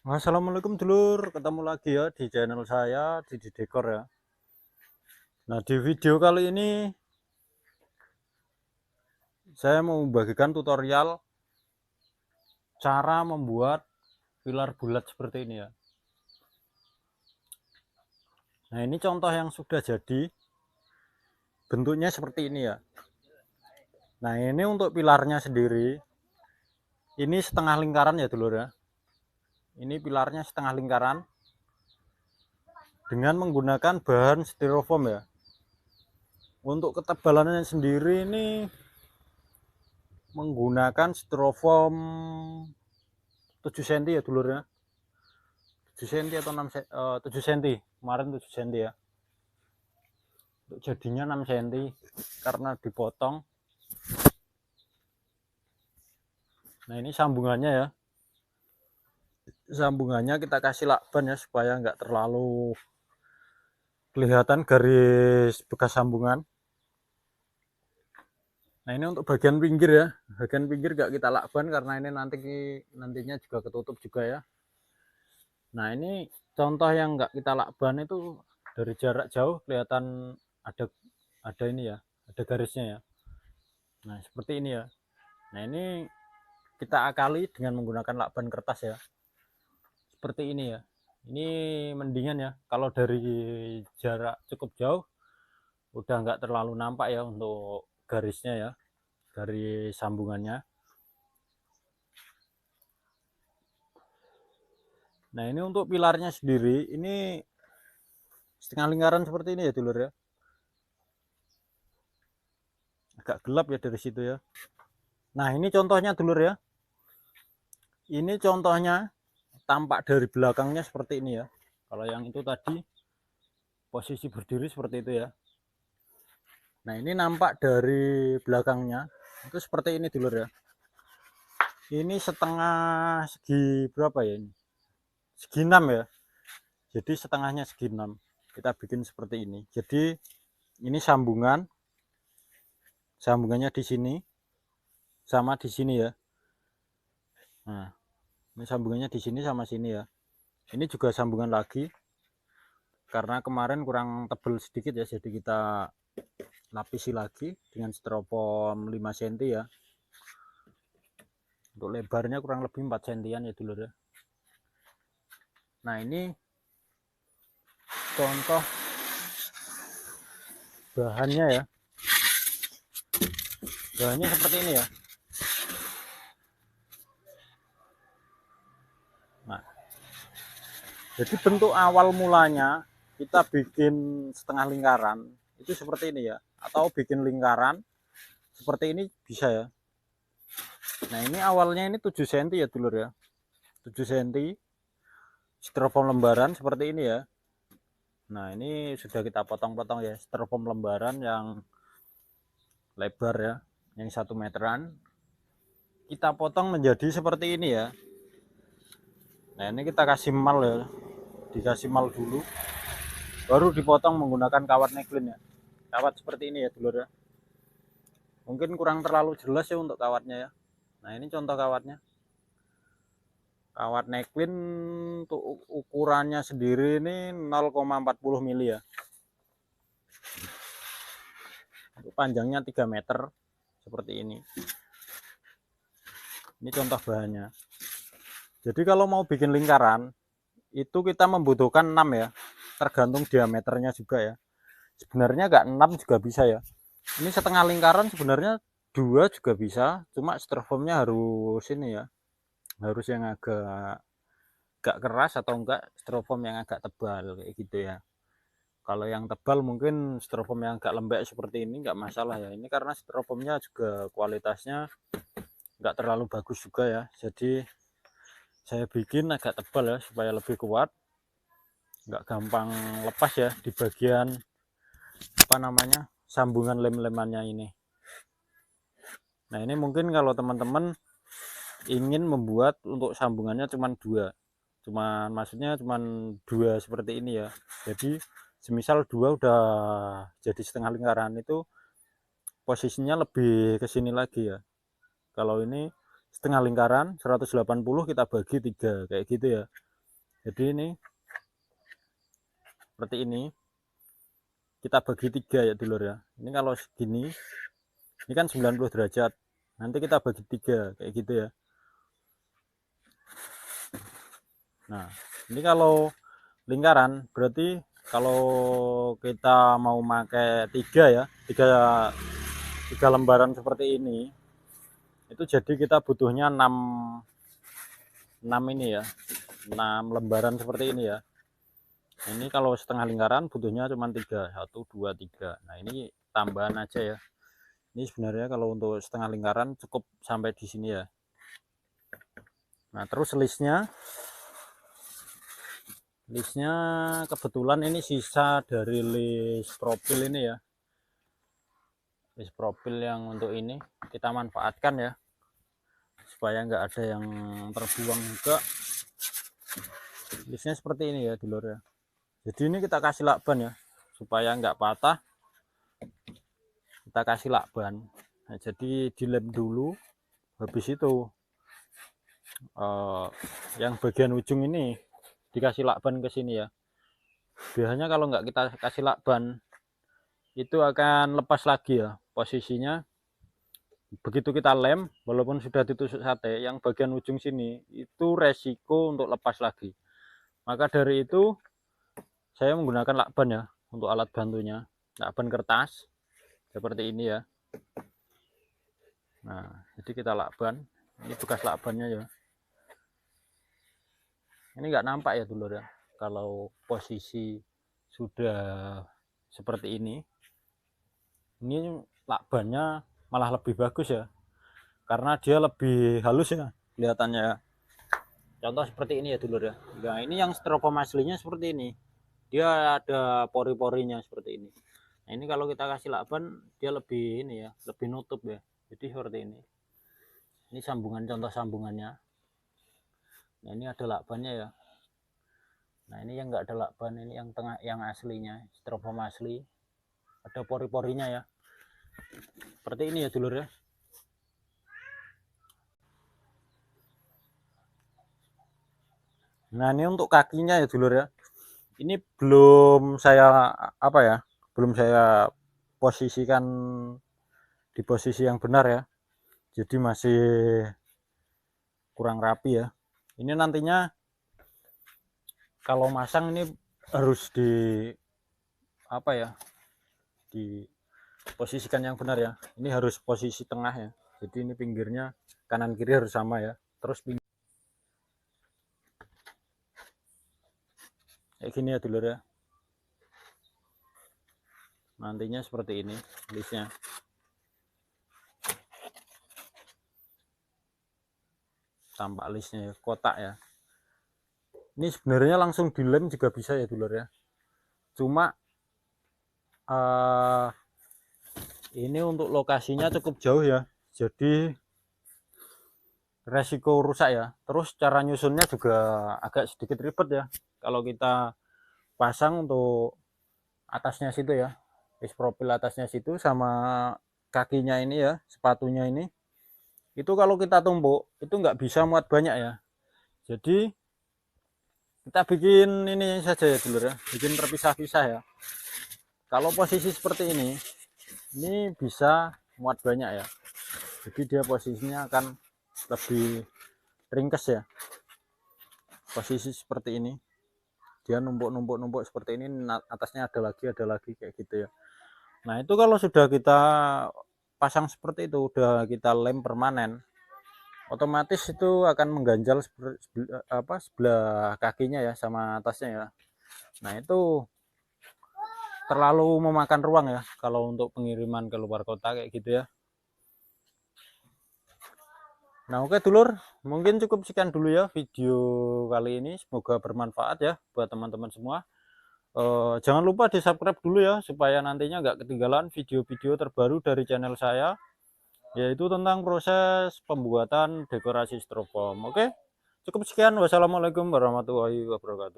Assalamualaikum dulur, ketemu lagi ya di channel saya di Dekor ya. Nah, di video kali ini saya mau membagikan tutorial cara membuat pilar bulat seperti ini ya. Nah, ini contoh yang sudah jadi, bentuknya seperti ini ya. Nah, ini untuk pilarnya sendiri, ini setengah lingkaran ya dulur ya. Ini pilarnya setengah lingkaran dengan menggunakan bahan styrofoam ya. Untuk ketebalannya sendiri ini menggunakan styrofoam 7 cm ya dulur ya. 7 cm atau 7 cm, kemarin 7 cm ya. Untuk jadinya 6 cm karena dipotong. Nah, ini sambungannya ya. Sambungannya kita kasih lakban ya supaya nggak terlalu kelihatan garis bekas sambungan. Nah, ini untuk bagian pinggir ya. Bagian pinggir nggak kita lakban karena ini nantinya juga ketutup juga ya. Nah, ini contoh yang nggak kita lakban itu dari jarak jauh kelihatan ada ini ya, ada garisnya ya. Nah, seperti ini ya. Nah, ini kita akali dengan menggunakan lakban kertas ya. Seperti ini ya. Ini mendingan ya. Kalau dari jarak cukup jauh, udah nggak terlalu nampak ya untuk garisnya ya, dari sambungannya. Nah, ini untuk pilarnya sendiri, ini setengah lingkaran seperti ini ya dulur ya. Agak gelap ya dari situ ya. Nah, ini contohnya dulur ya. Ini contohnya tampak dari belakangnya seperti ini ya. Kalau yang itu tadi posisi berdiri seperti itu ya. Nah, ini nampak dari belakangnya itu seperti ini dulur ya. Ini setengah segi berapa ya ini? Segi 6 ya. Jadi setengahnya segi 6. Kita bikin seperti ini. Jadi ini sambungannya di sini sama di sini ya. Nah, ini sambungannya di sini sama sini ya. Ini juga sambungan lagi. Karena kemarin kurang tebal sedikit ya, jadi kita lapisi lagi dengan styrofoam 5 cm ya. Untuk lebarnya kurang lebih 4 cm ya dulur ya. Nah, ini contoh bahannya ya. Bahannya seperti ini ya. Nah, jadi bentuk awal mulanya kita bikin setengah lingkaran itu seperti ini ya, atau bikin lingkaran seperti ini bisa ya. Nah, ini awalnya ini 7 cm ya dulur ya. 7 cm styrofoam lembaran seperti ini ya. Nah, ini sudah kita potong-potong ya, styrofoam lembaran yang lebar ya, yang 1 meteran. Kita potong menjadi seperti ini ya. Nah, ini kita kasih mal ya, dikasih mal dulu, baru dipotong menggunakan kawat neklin ya. Kawat seperti ini ya dulur ya. Mungkin kurang terlalu jelas ya untuk kawatnya ya. Nah, ini contoh kawatnya. Kawat neklin untuk ukurannya sendiri ini 0,40 mili ya. Untuk panjangnya 3 meter seperti ini. Ini contoh bahannya. Jadi kalau mau bikin lingkaran itu kita membutuhkan 6 ya. Tergantung diameternya juga ya. Sebenarnya nggak 6 juga bisa ya. Ini setengah lingkaran sebenarnya 2 juga bisa, cuma styrofoamnya harus ini ya. Harus yang agak keras atau enggak styrofoam yang agak tebal kayak gitu ya. Kalau yang tebal mungkin styrofoam yang agak lembek seperti ini nggak masalah ya. Ini karena styrofoamnya juga kualitasnya nggak terlalu bagus juga ya. Jadi saya bikin agak tebal ya supaya lebih kuat, nggak gampang lepas ya di bagian apa namanya sambungan lem-lemannya ini. Nah, ini mungkin kalau teman-teman ingin membuat untuk sambungannya maksudnya cuman dua seperti ini ya. Jadi semisal dua udah jadi setengah lingkaran itu posisinya lebih ke sini lagi ya. Kalau ini setengah lingkaran 180 kita bagi 3 kayak gitu ya. Jadi ini seperti ini, kita bagi 3 ya dulur ya. Ini kalau segini, ini kan 90 derajat, nanti kita bagi 3 kayak gitu ya. Nah ini kalau lingkaran berarti kalau kita mau pakai 3 ya, 3 lembaran seperti ini, itu jadi kita butuhnya 6 ini ya, 6 lembaran seperti ini ya. Ini kalau setengah lingkaran butuhnya cuma 3, 1 2 3. Nah ini tambahan aja ya. Ini sebenarnya kalau untuk setengah lingkaran cukup sampai di sini ya. Nah terus listnya kebetulan ini sisa dari list profil ini ya, list profil yang untuk ini kita manfaatkan ya, supaya nggak ada yang terbuang juga. Listnya seperti ini ya dulur ya. Jadi ini kita kasih lakban ya, supaya nggak patah, kita kasih lakban. Nah, jadi dilem dulu, habis itu yang bagian ujung ini dikasih lakban ke sini ya. Biasanya kalau nggak kita kasih lakban itu akan lepas lagi ya posisinya. Begitu kita lem, walaupun sudah ditusuk sate, yang bagian ujung sini itu resiko untuk lepas lagi. Maka dari itu saya menggunakan lakban ya untuk alat bantunya, lakban kertas seperti ini ya. Nah jadi kita lakban, ini bekas lakbannya ya. Ini nggak nampak ya dulur ya, kalau posisi sudah seperti ini lakbannya malah lebih bagus ya, karena dia lebih halus ya kelihatannya ya. Contoh seperti ini ya dulur ya. Nah ini yang styrofoam aslinya seperti ini, dia ada pori-porinya seperti ini. Nah ini kalau kita kasih lakban dia lebih ini ya, lebih nutup ya, jadi seperti ini. Ini sambungan, contoh sambungannya. Nah ini ada lakbannya ya. Nah ini yang enggak ada lakban, ini yang tengah, yang aslinya styrofoam asli, ada pori-porinya ya, seperti ini ya dulur ya. Nah ini untuk kakinya ya dulur ya, ini belum saya belum saya posisikan di posisi yang benar ya, jadi masih kurang rapi ya. Ini nantinya kalau masang ini harus diposisikan yang benar ya. Ini harus posisi tengah ya, jadi ini pinggirnya kanan kiri harus sama ya. Terus kayak gini ya dulur ya, nantinya seperti ini listnya. Tampak listnya ya, kotak ya. Ini sebenarnya langsung dilem juga bisa ya dulur ya, cuma ini untuk lokasinya cukup jauh ya, jadi resiko rusak ya. Terus cara nyusunnya juga agak sedikit ribet ya, kalau kita pasang untuk atasnya situ ya, profil atasnya situ sama kakinya ini ya, sepatunya ini, itu kalau kita tumpuk itu nggak bisa muat banyak ya. Jadi kita bikin ini saja ya dulur ya, bikin terpisah-pisah ya. Kalau posisi seperti ini bisa muat banyak ya, jadi dia posisinya akan lebih ringkes ya. Posisi seperti ini dia numpuk seperti ini, atasnya ada lagi kayak gitu ya. Nah itu kalau sudah kita pasang seperti itu, udah kita lem permanen, otomatis itu akan mengganjal sebelah kakinya ya sama atasnya ya. Nah itu terlalu memakan ruang ya kalau untuk pengiriman ke luar kota kayak gitu ya. Nah oke dulur, mungkin cukup sekian dulu ya video kali ini, semoga bermanfaat ya buat teman-teman semua. Jangan lupa di subscribe dulu ya, supaya nantinya nggak ketinggalan video-video terbaru dari channel saya, yaitu tentang proses pembuatan dekorasi styrofoam. Oke, cukup sekian. Wassalamualaikum warahmatullahi wabarakatuh.